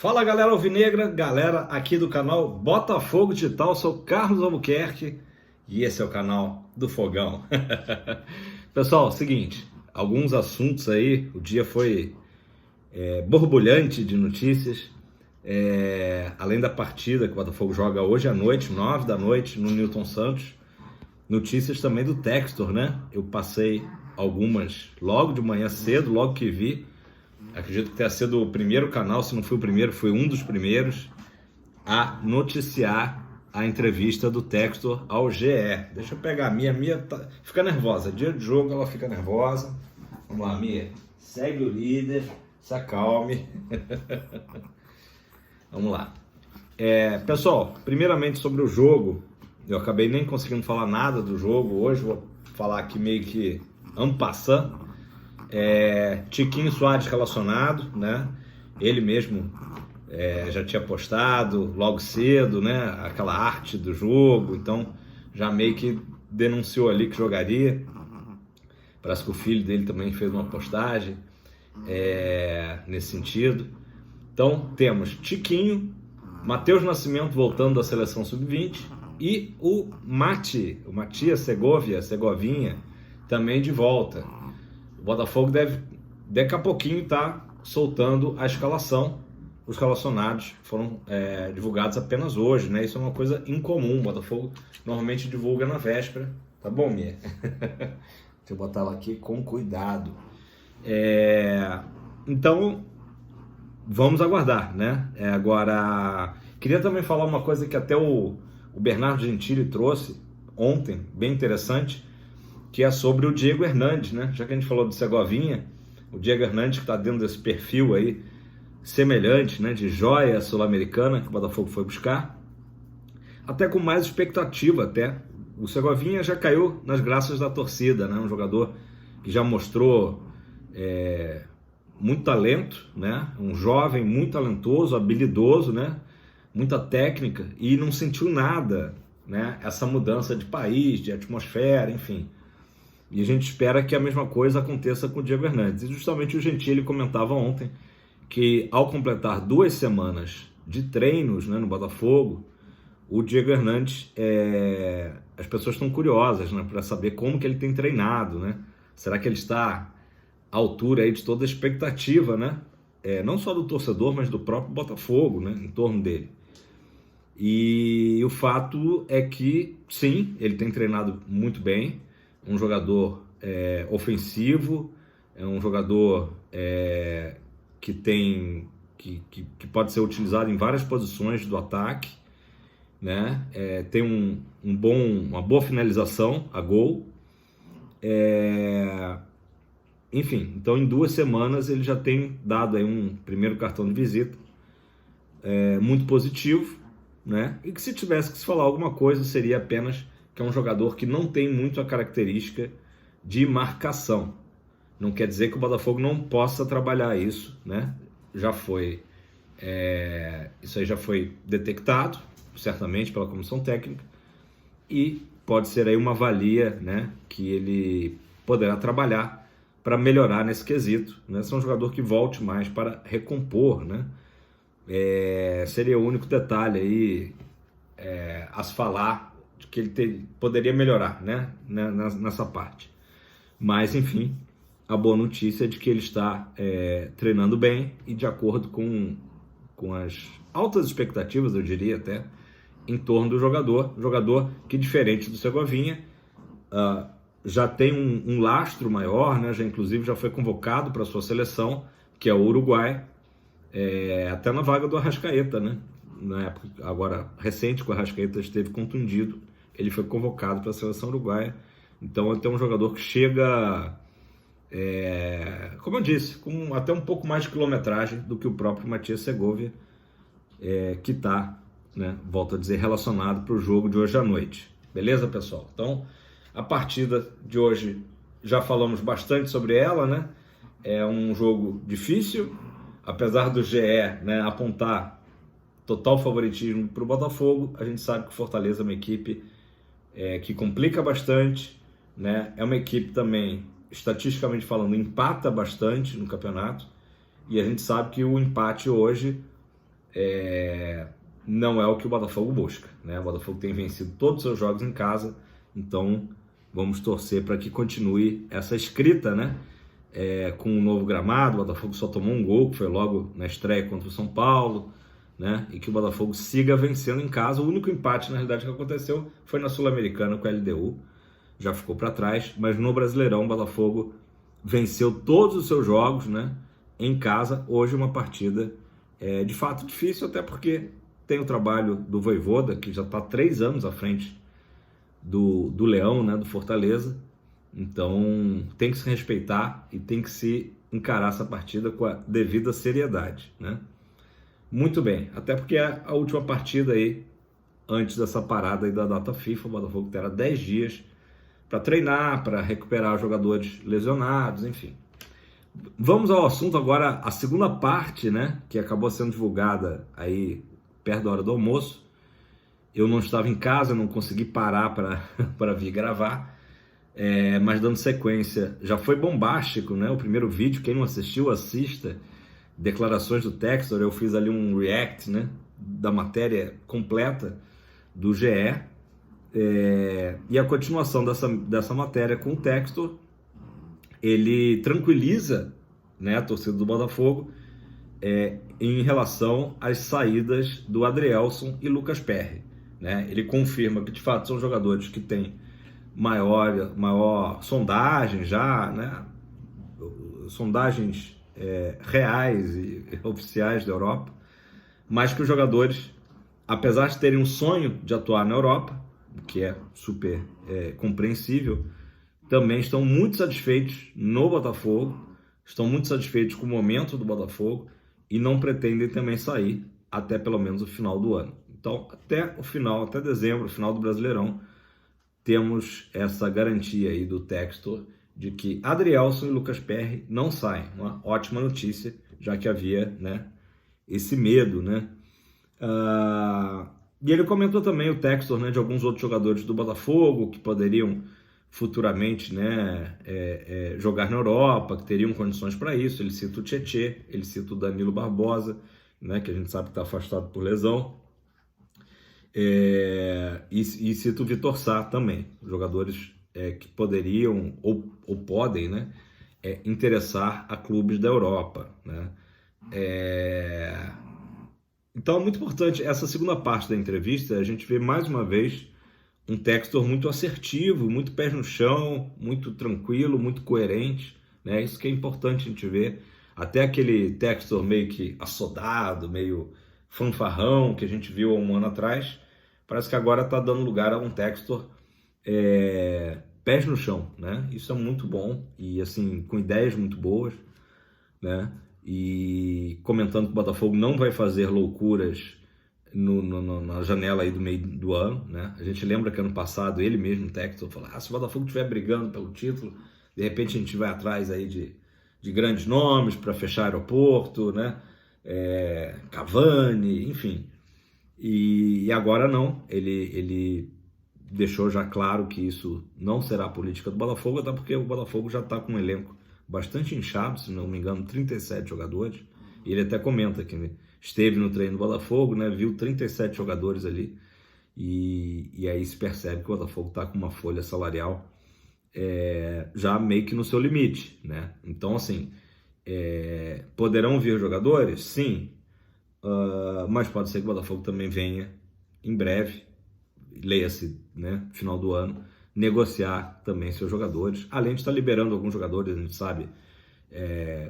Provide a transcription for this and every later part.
Fala galera alvinegra, galera aqui do canal Botafogo Digital, sou Carlos Albuquerque e esse é o canal do Fogão. Pessoal, seguinte, alguns assuntos aí, o dia foi borbulhante de notícias, além da partida que o Botafogo joga hoje à noite, 9 da noite, no Newton Santos, notícias também do Textor, né? Eu passei algumas logo de manhã cedo, logo que vi. Acredito que tenha sido o primeiro canal, se não foi o primeiro, foi um dos primeiros a noticiar a entrevista do Textor ao GE. Deixa eu pegar a Mia tá... fica nervosa, dia de jogo ela fica nervosa. Vamos lá, Mia, segue o líder, se acalme. Vamos lá. Pessoal, primeiramente sobre o jogo, eu acabei nem conseguindo falar nada do jogo hoje, vou falar aqui meio que en passant. Tiquinho Soares relacionado, né? Ele mesmo já tinha postado logo cedo, né? Aquela arte do jogo, então já meio que denunciou ali que jogaria. Parece que o filho dele também fez uma postagem nesse sentido. Então temos Tiquinho, Matheus Nascimento voltando da seleção sub-20 e o Matias Segovinha também de volta. O Botafogo deve, daqui a pouquinho, estar soltando a escalação. Os relacionados foram divulgados apenas hoje, né? Isso é uma coisa incomum. O Botafogo normalmente divulga na véspera. Tá bom, Mia? Deixa eu botar ela aqui com cuidado. Então, vamos aguardar, né? Agora, queria também falar uma coisa que até o Bernardo Gentili trouxe ontem, bem interessante, que é sobre o Diego Hernandes, né? Já que a gente falou do Segovinha, o Diego Hernandes que está dentro desse perfil aí, semelhante, né? De joia sul-americana, que o Botafogo foi buscar, até com mais expectativa até. O Segovinha já caiu nas graças da torcida, né? Um jogador que já mostrou muito talento, né? Um jovem muito talentoso, habilidoso, né? Muita técnica, e não sentiu nada, né? Essa mudança de país, de atmosfera, enfim. E a gente espera que a mesma coisa aconteça com o Diego Hernandes. E justamente o Gentili comentava ontem que, ao completar 2 semanas de treinos, né, no Botafogo, o Diego Hernandes, as pessoas estão curiosas, né, para saber como que ele tem treinado, né? Será que ele está à altura aí de toda a expectativa, né? Não só do torcedor, mas do próprio Botafogo, né, em torno dele. E o fato é que, sim, ele tem treinado muito bem. Um jogador ofensivo, um jogador que pode ser utilizado em várias posições do ataque, né? Tem uma boa finalização a gol. Enfim, então em 2 semanas ele já tem dado aí um primeiro cartão de visita muito positivo, né? E que se tivesse que se falar alguma coisa seria apenas que é um jogador que não tem muito a característica de marcação. Não quer dizer que o Botafogo não possa trabalhar isso, né? Já foi, isso aí já foi detectado, certamente, pela comissão técnica, e pode ser aí uma valia, né, que ele poderá trabalhar para melhorar nesse quesito, né? Ser um jogador que volte mais para recompor, né? Seria o único detalhe aí a se falar, que ele poderia melhorar, né, nessa parte. Mas, enfim, a boa notícia é de que ele está treinando bem e de acordo com as altas expectativas, eu diria até, em torno do jogador que, diferente do Segovinha, já tem um lastro maior, né, inclusive já foi convocado para a sua seleção, que é o Uruguai, até na vaga do Arrascaeta, né? Na época, agora recente, que o Arrascaeta esteve contundido, ele foi convocado para a seleção uruguaia. Então ele tem um jogador que chega, como eu disse, com até um pouco mais de quilometragem do que o próprio Matias Segovia, que está, né, volto a dizer, relacionado para o jogo de hoje à noite. Beleza, pessoal? Então, a partida de hoje, já falamos bastante sobre ela, né? É um jogo difícil, apesar do GE, né, apontar total favoritismo para o Botafogo. A gente sabe que o Fortaleza é uma equipe que complica bastante, né? É uma equipe também, estatisticamente falando, empata bastante no campeonato, e a gente sabe que o empate hoje não é o que o Botafogo busca, né? O Botafogo tem vencido todos os seus jogos em casa, então vamos torcer para que continue essa escrita, né? Com um novo gramado. O Botafogo só tomou um gol, que foi logo na estreia contra o São Paulo, né? E que o Botafogo siga vencendo em casa. O único empate, na realidade, que aconteceu foi na Sul-Americana com a LDU, já ficou para trás, mas no Brasileirão o Botafogo venceu todos os seus jogos, né? Em casa. Hoje uma partida de fato difícil, até porque tem o trabalho do Vojvoda, que já está 3 anos à frente do Leão, né? Do Fortaleza. Então tem que se respeitar e tem que se encarar essa partida com a devida seriedade, né? Muito bem, até porque é a última partida aí antes dessa parada aí da data FIFA. O Botafogo terá 10 dias para treinar, para recuperar jogadores lesionados, enfim. Vamos ao assunto agora, a segunda parte, né, que acabou sendo divulgada aí perto da hora do almoço. Eu não estava em casa, não consegui parar para vir gravar, mas dando sequência, já foi bombástico, né, o primeiro vídeo. Quem não assistiu, assista. Declarações do Textor. Eu fiz ali um react, né, da matéria completa do GE, e a continuação dessa matéria com o Textor. Ele tranquiliza, né, a torcida do Botafogo em relação às saídas do Adrielson e Lucas Perry, né? Ele confirma que de fato são jogadores que têm maior sondagem já, né? Sondagens reais e oficiais da Europa, mas que os jogadores, apesar de terem um sonho de atuar na Europa, o que é super compreensível, também estão muito satisfeitos no Botafogo, estão muito satisfeitos com o momento do Botafogo e não pretendem também sair até pelo menos o final do ano. Então, até o final, até dezembro, final do Brasileirão, temos essa garantia aí do Textor de que Adrielson e Lucas Perry não saem. Uma ótima notícia, já que havia, né, esse medo, né? E ele comentou também, o Textor, né, de alguns outros jogadores do Botafogo que poderiam futuramente, né, jogar na Europa, que teriam condições para isso. Ele cita o Tietê, ele cita o Danilo Barbosa, né, que a gente sabe que está afastado por lesão, e cita o Vitor Sá também, jogadores que poderiam ou podem, né, interessar a clubes da Europa, né? Então é muito importante essa segunda parte da entrevista. A gente vê mais uma vez um Textor muito assertivo, muito pés no chão, muito tranquilo, muito coerente, né? Isso que é importante a gente ver. Até aquele Textor meio que assodado, meio fanfarrão que a gente viu há um ano atrás, parece que agora está dando lugar a um Textor pés no chão, né? Isso é muito bom e assim, com ideias muito boas, né? E comentando que o Botafogo não vai fazer loucuras na janela aí do meio do ano, né? A gente lembra que ano passado ele mesmo, o Textor, falou: se o Botafogo estiver brigando pelo título, de repente a gente vai atrás aí de grandes nomes para fechar aeroporto, né? Cavani, enfim. E agora não, ele deixou já claro que isso não será a política do Botafogo, até porque o Botafogo já está com um elenco bastante inchado, se não me engano, 37 jogadores. E ele até comenta que esteve no treino do Botafogo, né, viu 37 jogadores ali, e aí se percebe que o Botafogo está com uma folha salarial já meio que no seu limite, né? Então, assim, poderão vir jogadores? Sim, mas pode ser que o Botafogo também venha em breve, leia-se, né, final do ano, negociar também seus jogadores, além de estar liberando alguns jogadores. A gente sabe,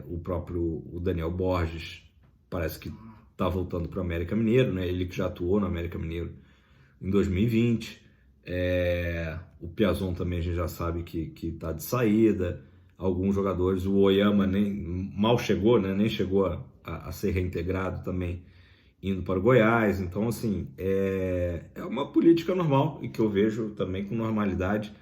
o Daniel Borges parece que está voltando para o América Mineiro, né? Ele que já atuou no América Mineiro em 2020. O Piazon também a gente já sabe que está de saída. Alguns jogadores, o Oyama mal chegou, né? Nem chegou a ser reintegrado também, indo para o Goiás. Então, assim, é uma política normal e que eu vejo também com normalidade.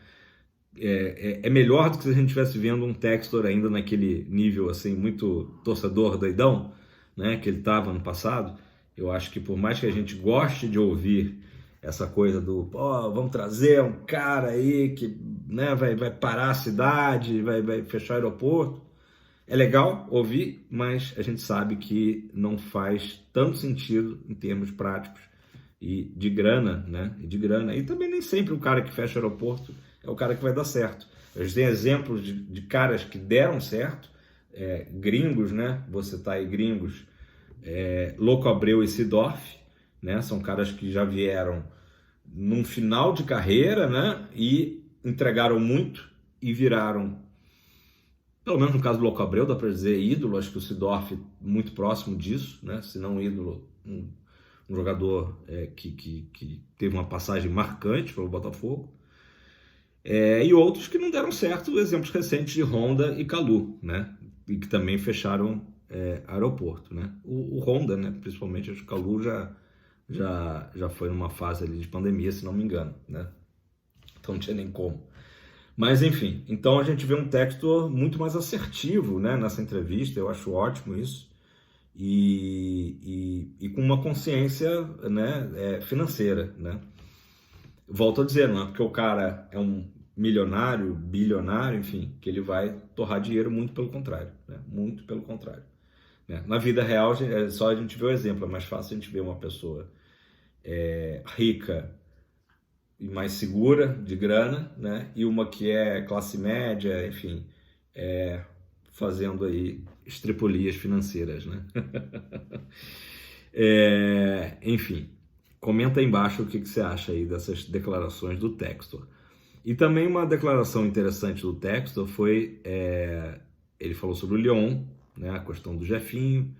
É melhor do que se a gente estivesse vendo um Textor ainda naquele nível, assim, muito torcedor doidão, né, que ele estava no passado. Eu acho que por mais que a gente goste de ouvir essa coisa do vamos trazer um cara aí que, né, vai parar a cidade, vai fechar o aeroporto, É legal ouvir, mas a gente sabe que não faz tanto sentido em termos práticos e de grana, né? E de grana. E também nem sempre o cara que fecha o aeroporto é o cara que vai dar certo. A gente tem exemplos de caras que deram certo, gringos, né? Você tá aí gringos, Louco Abreu e Sidorf, né? São caras que já vieram num final de carreira, né? E entregaram muito e viraram, pelo menos no caso do Louco Abreu, dá para dizer ídolo. Acho que o Sidorf muito próximo disso, né? Se não ídolo, um jogador que teve uma passagem marcante pelo Botafogo. E outros que não deram certo, exemplos recentes de Honda e Calu, né? E que também fecharam aeroporto, né? O Honda, né? Principalmente, acho que o Calu já foi numa fase ali de pandemia, se não me engano, né? Então não tinha nem como. Mas enfim, então a gente vê um Textor muito mais assertivo, né, nessa entrevista. Eu acho ótimo isso. E com uma consciência, né, financeira, né? Volto a dizer, não é porque o cara é um milionário, bilionário, enfim, que ele vai torrar dinheiro, muito pelo contrário, né? Muito pelo contrário, né? Na vida real, é só a gente ver o exemplo, é mais fácil a gente ver uma pessoa rica e mais segura de grana, né? E uma que é classe média, enfim, fazendo aí estripulias financeiras, né? Enfim, comenta aí embaixo o que você acha aí dessas declarações do Textor. E também uma declaração interessante do Textor foi, ele falou sobre o Lyon, né? A questão do Jefinho,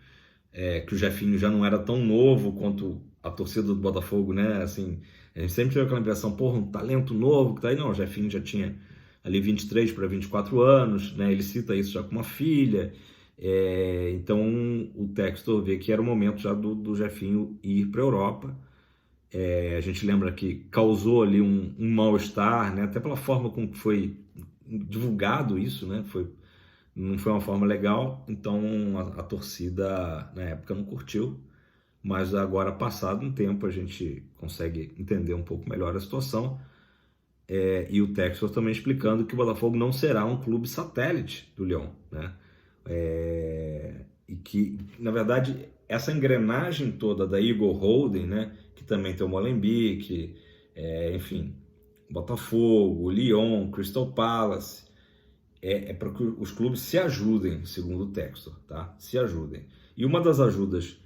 que o Jefinho já não era tão novo quanto a torcida do Botafogo, né? Assim, a gente sempre teve aquela impressão, porra, um talento novo que tá aí. Não, o Jefinho já tinha ali 23 para 24 anos, né? Ele cita isso já com uma filha. Então o Textor vê que era o momento já do Jefinho ir para a Europa. A gente lembra que causou ali um mal-estar, né? Até pela forma como que foi divulgado isso, né? Não foi uma forma legal, então a torcida na época não curtiu, mas agora, passado um tempo, a gente consegue entender um pouco melhor a situação. E o Textor também explicando que o Botafogo não será um clube satélite do Lyon, né? E que, na verdade, essa engrenagem toda da Eagle Holding, né? Que também tem o Molenbeek, enfim, Botafogo, Lyon, Crystal Palace, para que os clubes se ajudem, segundo o Textor, tá? Se ajudem. E uma das ajudas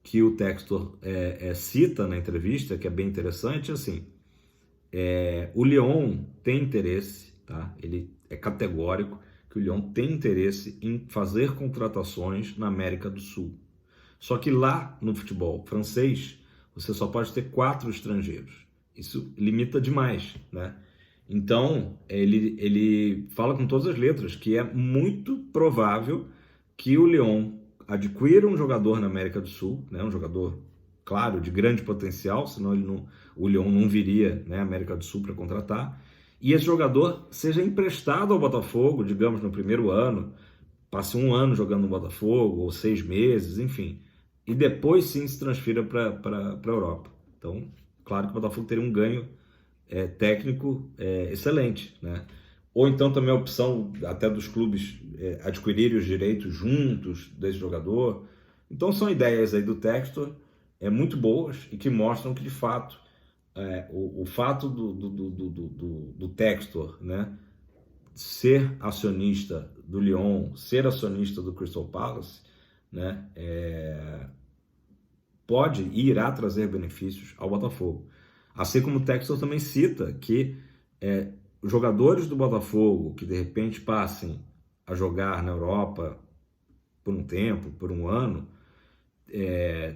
que o Textor cita na entrevista, que é bem interessante, assim, o Lyon tem interesse, tá? Ele é categórico que o Lyon tem interesse em fazer contratações na América do Sul. Só que lá no futebol francês, você só pode ter 4 estrangeiros. Isso limita demais, né? Então, ele fala com todas as letras que é muito provável que o Lyon adquira um jogador na América do Sul, né? Um jogador, claro, de grande potencial, senão o Lyon não viria, né, à América do Sul para contratar, e esse jogador seja emprestado ao Botafogo, digamos, no primeiro ano, passe um ano jogando no Botafogo, ou 6 meses, enfim, e depois sim se transfira para a Europa. Então, claro que o Botafogo teria um ganho técnico excelente, né? Ou então também a opção até dos clubes adquirirem os direitos juntos desse jogador. Então são ideias aí do Textor muito boas e que mostram que de fato o fato do Textor, né, ser acionista do Lyon, ser acionista do Crystal Palace, né, pode e irá trazer benefícios ao Botafogo. Assim como o Textor também cita que os jogadores do Botafogo que de repente passem a jogar na Europa por um tempo, por um ano,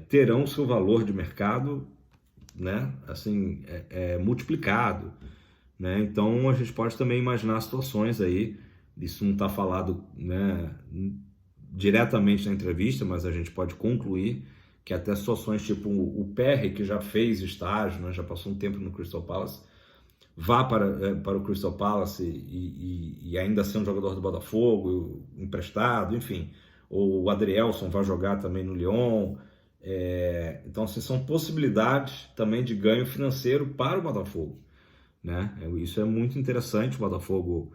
terão seu valor de mercado, né, assim, multiplicado, né? Então a gente pode também imaginar situações aí, isso não está falado, né, diretamente na entrevista, mas a gente pode concluir que até situações tipo o Perry, que já fez estágio, né, já passou um tempo no Crystal Palace, vá para o Crystal Palace e ainda ser um jogador do Botafogo, emprestado, enfim. Ou o Adrielson vai jogar também no Lyon. Então, assim, são possibilidades também de ganho financeiro para o Botafogo, né? Isso é muito interessante. O Botafogo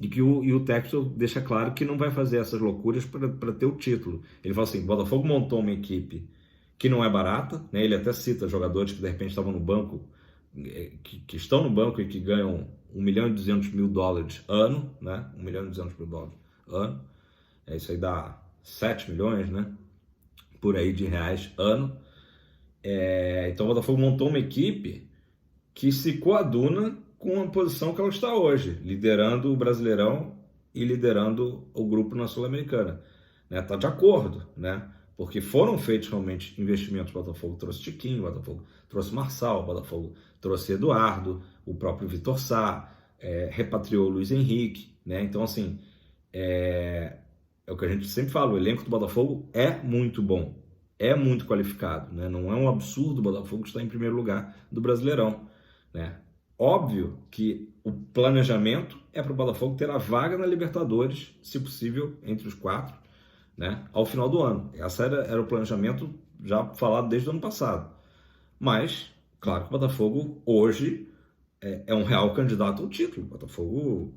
e o Textor deixa claro que não vai fazer essas loucuras para ter o título. Ele fala assim, o Botafogo montou uma equipe que não é barata, né? Ele até cita jogadores que de repente estavam no banco, que estão no banco e que ganham $1.200.000 ano, né? $1.200.000 ano. Isso aí dá 7 milhões, né? Por aí de reais ano. Então o Botafogo montou uma equipe que se coaduna com a posição que ela está hoje, liderando o Brasileirão e liderando o grupo na Sul-Americana. Está de acordo, né? Porque foram feitos realmente investimentos. O Botafogo trouxe Tiquinho, o Botafogo trouxe Marçal, o Botafogo trouxe Eduardo, o próprio Vitor Sá, repatriou o Luiz Henrique, né? Então, assim, é o que a gente sempre fala, o elenco do Botafogo é muito bom, é muito qualificado, né? Não é um absurdo o Botafogo estar em primeiro lugar do Brasileirão, né? Óbvio que o planejamento é para o Botafogo ter a vaga na Libertadores, se possível, entre os 4, né, ao final do ano. Esse era o planejamento já falado desde o ano passado. Mas, claro que o Botafogo hoje é um real candidato ao título. O Botafogo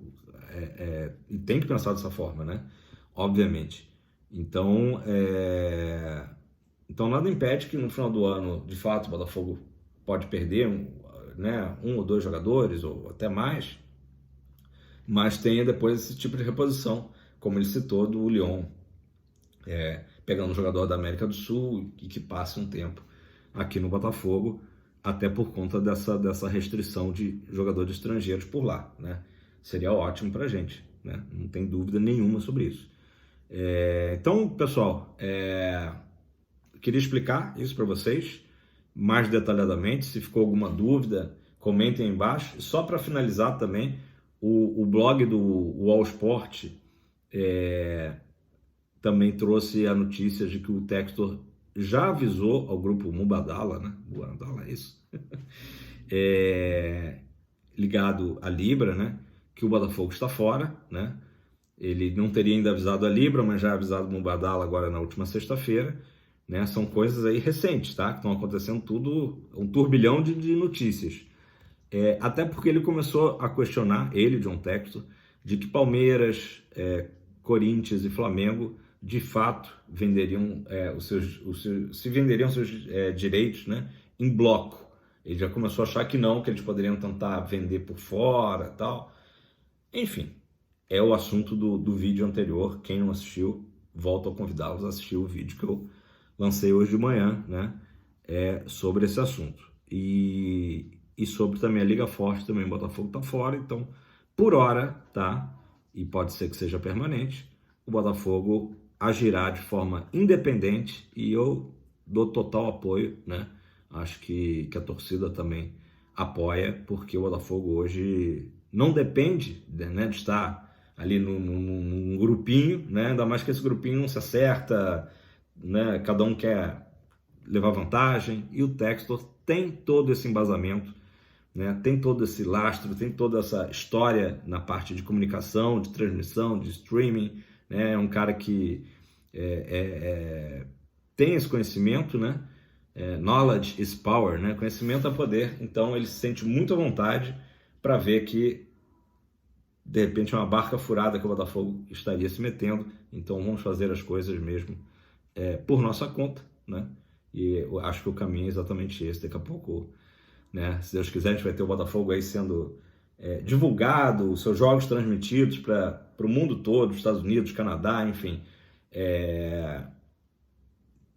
e tem que pensar dessa forma, né? Obviamente. Então nada impede que no final do ano, de fato, o Botafogo pode perder um ou dois jogadores, ou até mais, mas tenha depois esse tipo de reposição, como ele citou, do Lyon, pegando um jogador da América do Sul e que passe um tempo aqui no Botafogo, até por conta dessa restrição de jogadores estrangeiros por lá, né? Seria ótimo pra gente, né? Não tem dúvida nenhuma sobre isso. Então, pessoal, queria explicar isso para vocês mais detalhadamente. Se ficou alguma dúvida, comentem aí embaixo. E só para finalizar também, o blog do UOL Sport também trouxe a notícia de que o Textor já avisou ao grupo Mubadala, né? Mubadala, é isso? Ligado à Libra, né? Que o Botafogo está fora, né? Ele não teria ainda avisado a Libra, mas já avisado o Mubadala agora na última sexta-feira, né? São coisas aí recentes, tá? Que estão acontecendo tudo, um turbilhão de notícias. Até porque ele começou a questionar, John Textor, de que Palmeiras, Corinthians e Flamengo de fato venderiam venderiam seus direitos, né, em bloco. Ele já começou a achar que não, que eles poderiam tentar vender por fora e tal. Enfim, é o assunto do vídeo anterior. Quem não assistiu, volto a convidá-los a assistir o vídeo que eu lancei hoje de manhã, né, sobre esse assunto. E sobre também a Liga Forte, também o Botafogo está fora, então, por hora, tá? E pode ser que seja permanente, o Botafogo agirá de forma independente e eu dou total apoio, né? Acho que a torcida também apoia, porque o Botafogo hoje não depende, né, de estar ali num grupinho, né? Ainda mais que esse grupinho não se acerta, né? Cada um quer levar vantagem, e o Textor tem todo esse embasamento, né? Tem todo esse lastro, tem toda essa história na parte de comunicação, de transmissão, de streaming, né? É um cara que tem esse conhecimento, né? Knowledge is power, né? Conhecimento é poder. Então ele se sente muito à vontade para ver que de repente é uma barca furada que o Botafogo estaria se metendo. Então vamos fazer as coisas mesmo por nossa conta, né? E eu acho que o caminho é exatamente esse. Daqui a pouco, né, se Deus quiser, a gente vai ter o Botafogo aí sendo divulgado, os seus jogos transmitidos para o mundo todo, Estados Unidos, Canadá, enfim.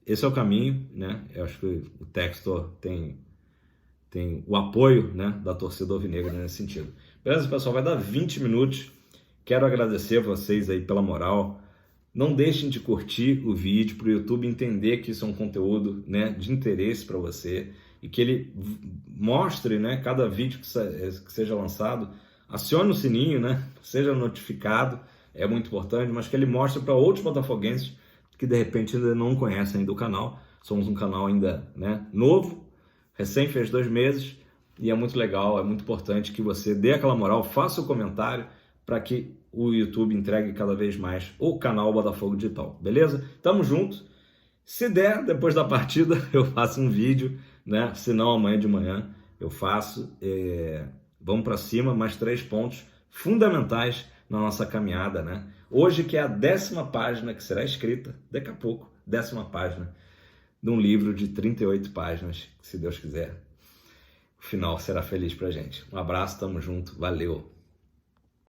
Esse é o caminho, né? Eu acho que o Textor tem o apoio, né, da torcida alvinegra nesse sentido. Beleza, pessoal? Vai dar 20 minutos. Quero agradecer a vocês aí pela moral. Não deixem de curtir o vídeo para o YouTube entender que isso é um conteúdo, né, de interesse para você e que ele mostre, né, cada vídeo que seja lançado, acione o sininho, né, seja notificado, é muito importante, mas que ele mostre para outros botafoguenses que de repente ainda não conhecem ainda o canal. Somos um canal ainda, né, novo, recém fez 2 meses e é muito legal, é muito importante que você dê aquela moral, faça o comentário para que o YouTube entregue cada vez mais o canal Botafogo Digital, beleza? Tamo junto. Se der, depois da partida, eu faço um vídeo, né? Se não, amanhã de manhã eu faço. Vamos para cima, mais 3 pontos fundamentais na nossa caminhada, né? Hoje que é a 10ª página que será escrita, daqui a pouco, 10ª página de um livro de 38 páginas, que, se Deus quiser, o final será feliz pra gente. Um abraço, tamo junto, valeu!